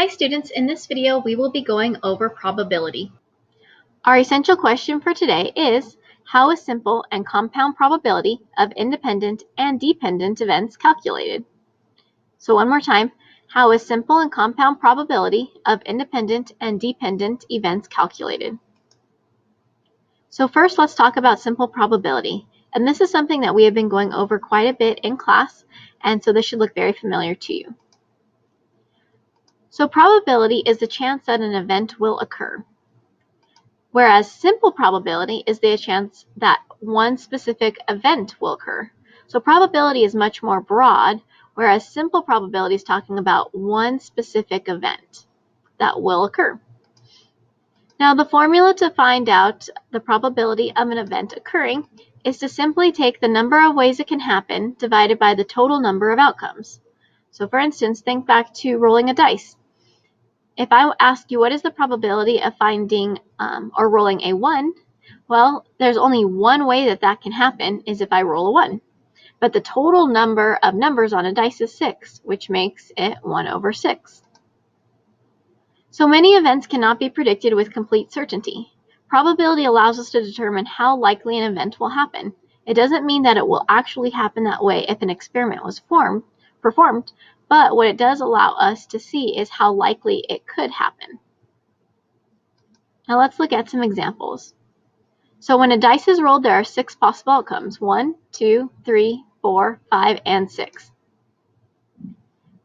Hi students, in this video we will be going over probability. Our essential question for today is, how is simple and compound probability of independent and dependent events calculated? So one more time, how is simple and compound probability of independent and dependent events calculated? So first let's talk about simple probability. And this is something that we have been going over quite a bit in class, and so this should look very familiar to you. So probability is the chance that an event will occur, whereas simple probability is the chance that one specific event will occur. So probability is much more broad, whereas simple probability is talking about one specific event that will occur. Now, the formula to find out the probability of an event occurring is to simply take the number of ways it can happen divided by the total number of outcomes. So for instance, think back to rolling a dice. If I ask you what is the probability of finding or rolling a 1, well, there's only one way that that can happen is if I roll a 1. But the total number of numbers on a dice is 6, which makes it 1 over 6. So many events cannot be predicted with complete certainty. Probability allows us to determine how likely an event will happen. It doesn't mean that it will actually happen that way if an experiment was performed, but what it does allow us to see is how likely it could happen. Now let's look at some examples. So when a dice is rolled, there are 6 possible outcomes: 1, 2, 3, 4, 5, and 6.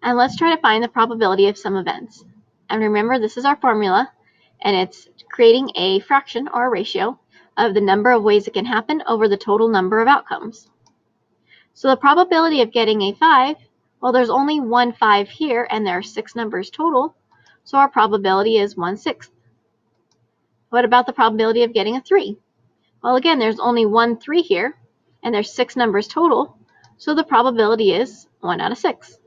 And let's try to find the probability of some events. And remember, this is our formula, and it's creating a fraction or a ratio of the number of ways it can happen over the total number of outcomes. So the probability of getting a 5, well, there's only one 5 here, and there are 6 numbers total, so our probability is 1/6. What about the probability of getting a 3? Well, again, there's only one 3 here, and there's 6 numbers total, so the probability is 1 out of 6.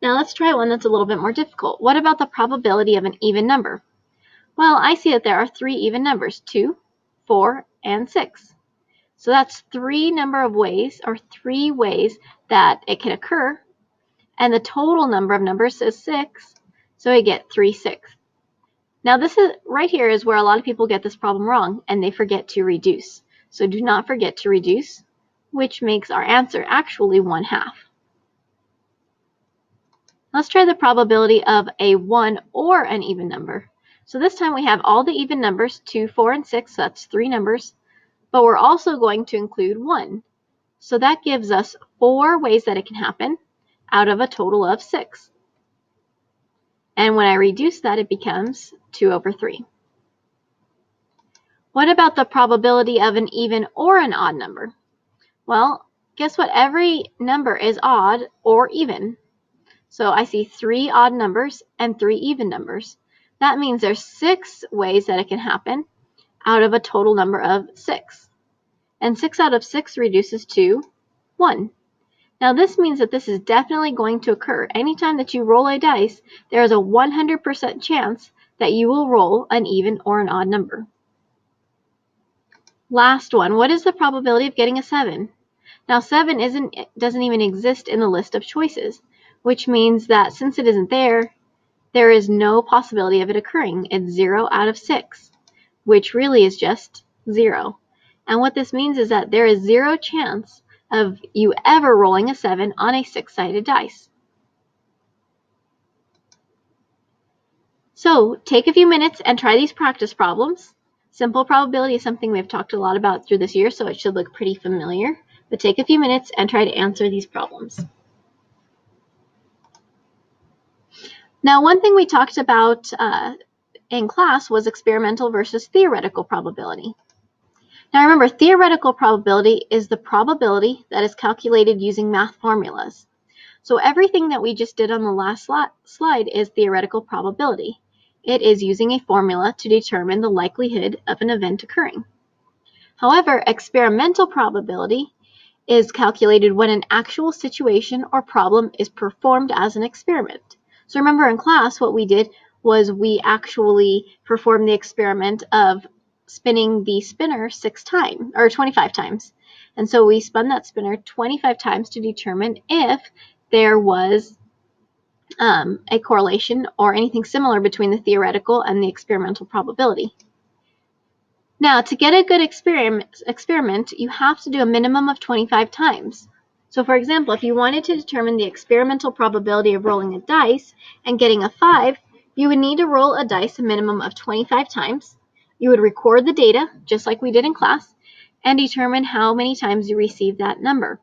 Now let's try one that's a little bit more difficult. What about the probability of an even number? Well, I see that there are 3 even numbers, 2, 4, and 6. So that's 3 ways that it can occur, and the total number of numbers is 6, so I get 3/6. Now this is right here is where a lot of people get this problem wrong, and they forget to reduce. So do not forget to reduce, which makes our answer actually 1/2. Let's try the probability of a 1 or an even number. So this time we have all the even numbers, 2, 4, and 6, so that's 3 numbers, but we're also going to include 1. So that gives us 4 ways that it can happen out of a total of 6. And when I reduce that, it becomes 2 over 3. What about the probability of an even or an odd number? Well, guess what? Every number is odd or even. So I see 3 odd numbers and 3 even numbers. That means there's 6 ways that it can happen out of a total number of 6. And 6 out of 6 reduces to 1. Now this means that this is definitely going to occur. Anytime that you roll a dice, there is a 100% chance that you will roll an even or an odd number. Last one, what is the probability of getting a 7? Now 7 doesn't even exist in the list of choices, which means that since it isn't there, there is no possibility of it occurring. It's 0 out of 6, which really is just 0. And what this means is that there is 0 chance of you ever rolling a 7 on a 6-sided dice. So take a few minutes and try these practice problems. Simple probability is something we've talked a lot about through this year, so it should look pretty familiar. But take a few minutes and try to answer these problems. Now, one thing we talked about in class was experimental versus theoretical probability. Now remember, theoretical probability is the probability that is calculated using math formulas. So everything that we just did on the last slide is theoretical probability. It is using a formula to determine the likelihood of an event occurring. However, experimental probability is calculated when an actual situation or problem is performed as an experiment. So remember in class what we did was we actually performed the experiment of spinning the spinner 25 times. And so we spun that spinner 25 times to determine if there was a correlation or anything similar between the theoretical and the experimental probability. Now, to get a good experiment, you have to do a minimum of 25 times. So for example, if you wanted to determine the experimental probability of rolling a dice and getting a 5, you would need to roll a dice a minimum of 25 times. You would record the data, just like we did in class, and determine how many times you received that number.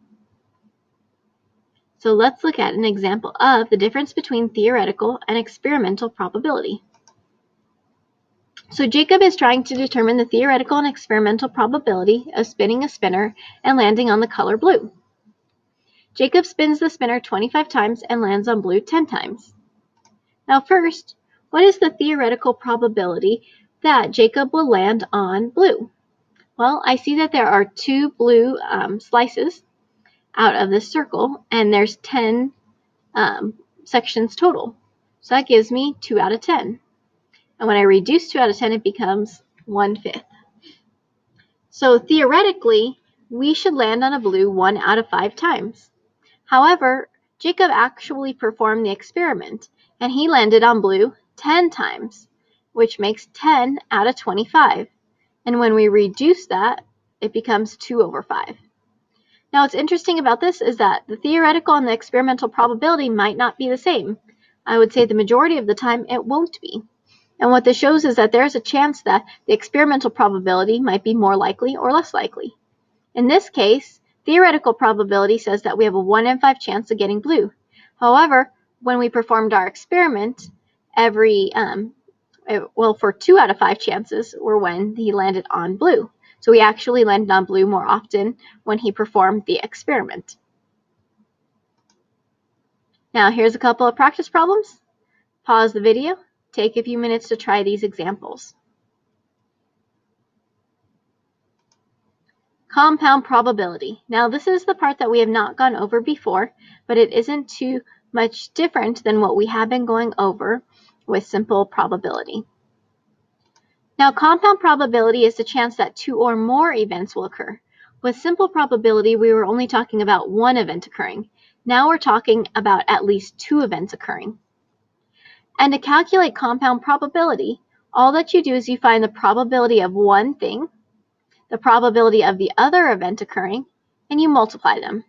So let's look at an example of the difference between theoretical and experimental probability. So Jacob is trying to determine the theoretical and experimental probability of spinning a spinner and landing on the color blue. Jacob spins the spinner 25 times and lands on blue 10 times. Now first, what is the theoretical probability that Jacob will land on blue? Well, I see that there are 2 blue slices out of this circle, and there's 10 sections total. So that gives me 2 out of 10. And when I reduce 2 out of 10, it becomes 1/5. So theoretically, we should land on a blue 1 out of 5 times. However, Jacob actually performed the experiment, and he landed on blue 10 times, which makes 10 out of 25. And when we reduce that, it becomes 2 over 5. Now, what's interesting about this is that the theoretical and the experimental probability might not be the same. I would say the majority of the time it won't be. And what this shows is that there's a chance that the experimental probability might be more likely or less likely. In this case, theoretical probability says that we have a 1 in 5 chance of getting blue. However, when we performed our experiment, for 2 out of 5 chances were when he landed on blue. So he actually landed on blue more often when he performed the experiment. Now here's a couple of practice problems. Pause the video, take a few minutes to try these examples. Compound probability. Now this is the part that we have not gone over before, but it isn't too much different than what we have been going over with simple probability. Now compound probability is the chance that 2 or more events will occur. With simple probability, we were only talking about 1 event occurring. Now we're talking about at least 2 events occurring. And to calculate compound probability, all that you do is you find the probability of one thing, the probability of the other event occurring, and you multiply them.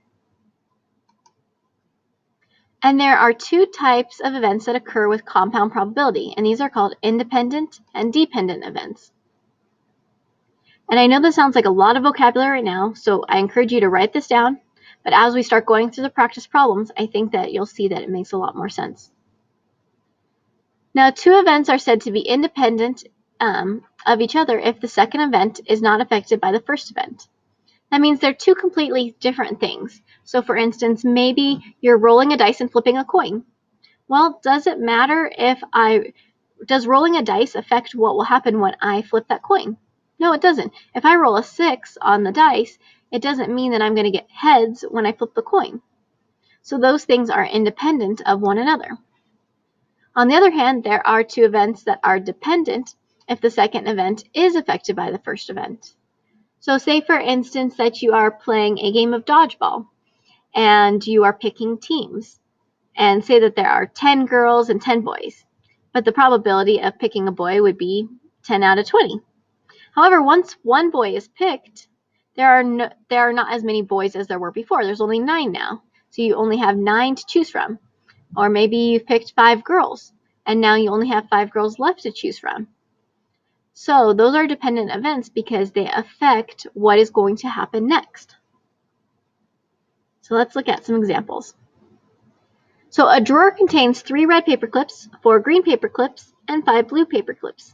And there are 2 types of events that occur with compound probability, and these are called independent and dependent events. And I know this sounds like a lot of vocabulary right now, so I encourage you to write this down, but as we start going through the practice problems, I think that you'll see that it makes a lot more sense. Now, 2 events are said to be independent of each other if the second event is not affected by the first event. That means they're 2 completely different things. So for instance, maybe you're rolling a dice and flipping a coin. Well, does it matter does rolling a dice affect what will happen when I flip that coin? No, it doesn't. If I roll a 6 on the dice, it doesn't mean that I'm going to get heads when I flip the coin. So those things are independent of one another. On the other hand, there are 2 events that are dependent if the second event is affected by the first event. So say for instance that you are playing a game of dodgeball and you are picking teams, and say that there are 10 girls and 10 boys, but the probability of picking a boy would be 10 out of 20. However, once one boy is picked, there are not as many boys as there were before. There's only 9 now, so you only have 9 to choose from. Or maybe you've picked 5 girls, and now you only have 5 girls left to choose from. So those are dependent events because they affect what is going to happen next. So let's look at some examples. So a drawer contains 3 red paper clips, 4 green paper clips, and 5 blue paper clips.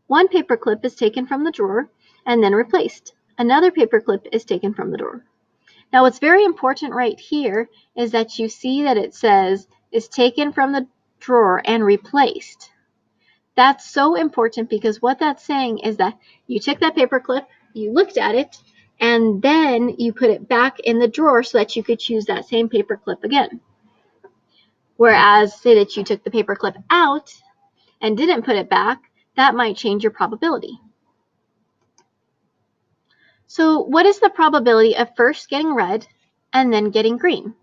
One paper clip is taken from the drawer and then replaced. Another paper clip is taken from the drawer. Now what's very important right here is that you see that it says is taken from the drawer and replaced. That's so important because what that's saying is that you took that paper clip, you looked at it, and then you put it back in the drawer so that you could choose that same paper clip again. Whereas, say that you took the paper clip out and didn't put it back, that might change your probability. So what is the probability of first getting red and then getting green?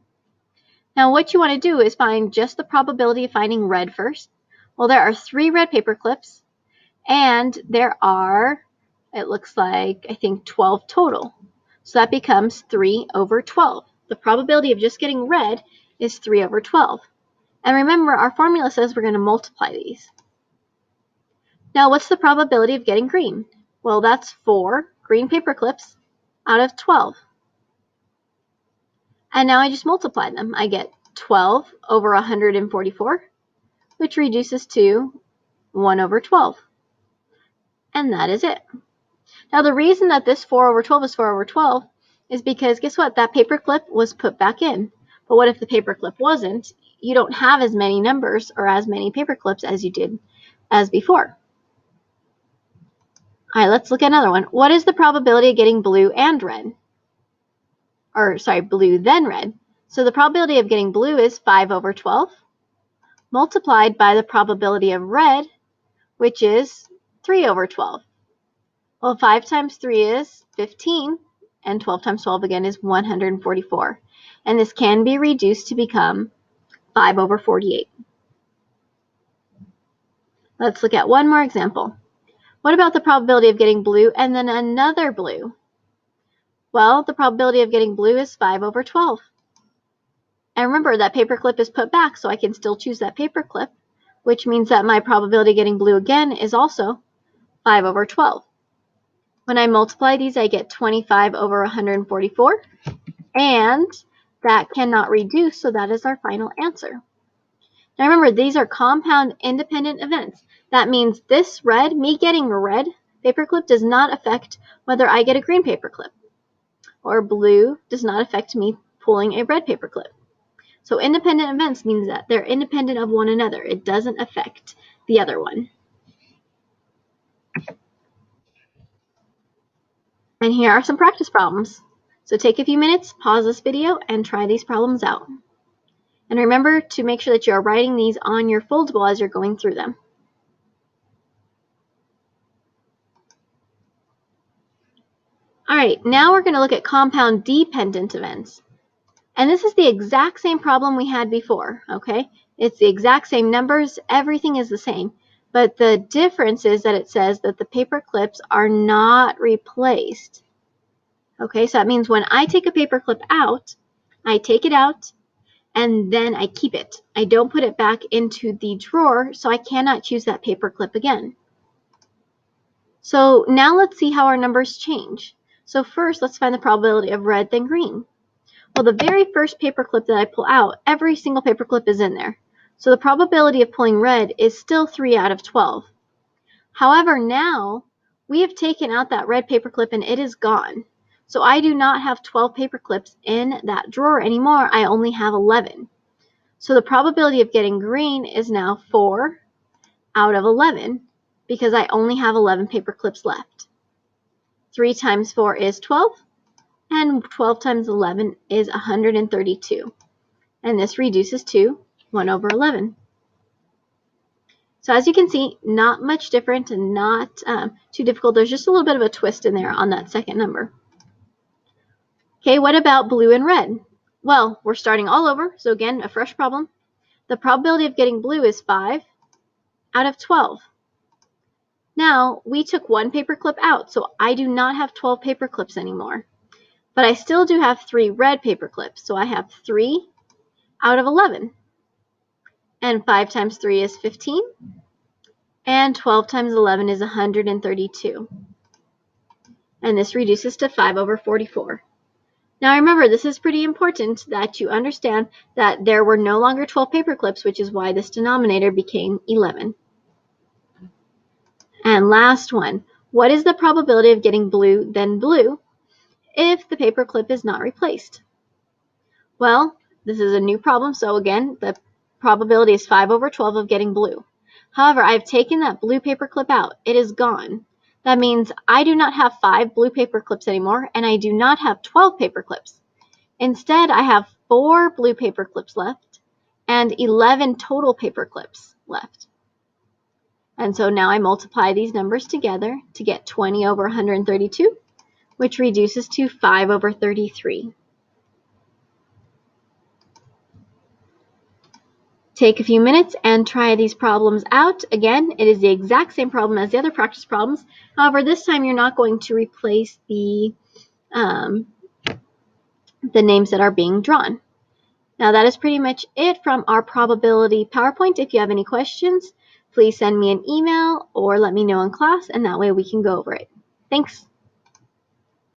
Now what you want to do is find just the probability of finding red first. Well, there are 3 red paper clips, and there are, it looks like, I think 12 total. So that becomes 3 over 12. The probability of just getting red is 3 over 12. And remember, our formula says we're going to multiply these. Now, what's the probability of getting green? Well, that's 4 green paper clips out of 12. And now I just multiply them. I get 12 over 144, which reduces to 1 over 12. And that is it. Now, the reason that this 4 over 12 is 4 over 12 is because, guess what? That paper clip was put back in. But what if the paper clip wasn't? You don't have as many numbers or as many paper clips as you did as before. All right, let's look at another one. What is the probability of getting blue and red? Or, sorry, blue then red. So the probability of getting blue is 5 over 12 multiplied by the probability of red, which is 3 over 12. Well, 5 times 3 is 15, and 12 times 12 again is 144. And this can be reduced to become 5 over 48. Let's look at one more example. What about the probability of getting blue and then another blue? Well, the probability of getting blue is 5 over 12. And remember, that paper clip is put back, so I can still choose that paper clip, which means that my probability of getting blue again is also 5 over 12. When I multiply these, I get 25 over 144, and that cannot reduce, so that is our final answer. Now remember, these are compound independent events. That means this red, me getting a red paperclip, does not affect whether I get a green paperclip, or blue does not affect me pulling a red paperclip. So independent events means that they're independent of one another. It doesn't affect the other one. And here are some practice problems. So take a few minutes, pause this video, and try these problems out. And remember to make sure that you are writing these on your foldable as you're going through them. All right, now we're going to look at compound dependent events. And this is the exact same problem we had before, okay? It's the exact same numbers, everything is the same. But the difference is that it says that the paper clips are not replaced. Okay, so that means when I take a paper clip out, I take it out and then I keep it. I don't put it back into the drawer, so I cannot choose that paper clip again. So now let's see how our numbers change. So first, let's find the probability of red then green. Well, the very first paper clip that I pull out, every single paper clip is in there. So the probability of pulling red is still 3 out of 12. However, now we have taken out that red paper clip and it is gone. So I do not have 12 paper clips in that drawer anymore. I only have 11. So the probability of getting green is now 4 out of 11 because I only have 11 paper clips left. 3 times 4 is 12, and 12 times 11 is 132. And this reduces to 1 over 11. So as you can see, not much different and not too difficult. There's just a little bit of a twist in there on that second number. Okay, what about blue and red? Well, we're starting all over. So again, a fresh problem. The probability of getting blue is 5 out of 12. Now, we took one paper clip out, so I do not have 12 paper clips anymore. But I still do have 3 red paper clips, so I have 3 out of 11. And 5 times 3 is 15. And 12 times 11 is 132. And this reduces to 5 over 44. Now remember, this is pretty important that you understand that there were no longer 12 paper clips, which is why this denominator became 11. And last one, what is the probability of getting blue then blue if the paper clip is not replaced? Well, this is a new problem, so again, the probability is 5 over 12 of getting blue. However, I've taken that blue paper clip out. It is gone. That means I do not have 5 blue paper clips anymore, and I do not have 12 paper clips. Instead, I have 4 blue paper clips left and 11 total paper clips left. And so now I multiply these numbers together to get 20 over 132, which reduces to 5 over 33. Take a few minutes and try these problems out. Again, it is the exact same problem as the other practice problems. However, this time you're not going to replace the names that are being drawn. Now that is pretty much it from our probability PowerPoint. If you have any questions, please send me an email or let me know in class, and that way we can go over it. Thanks.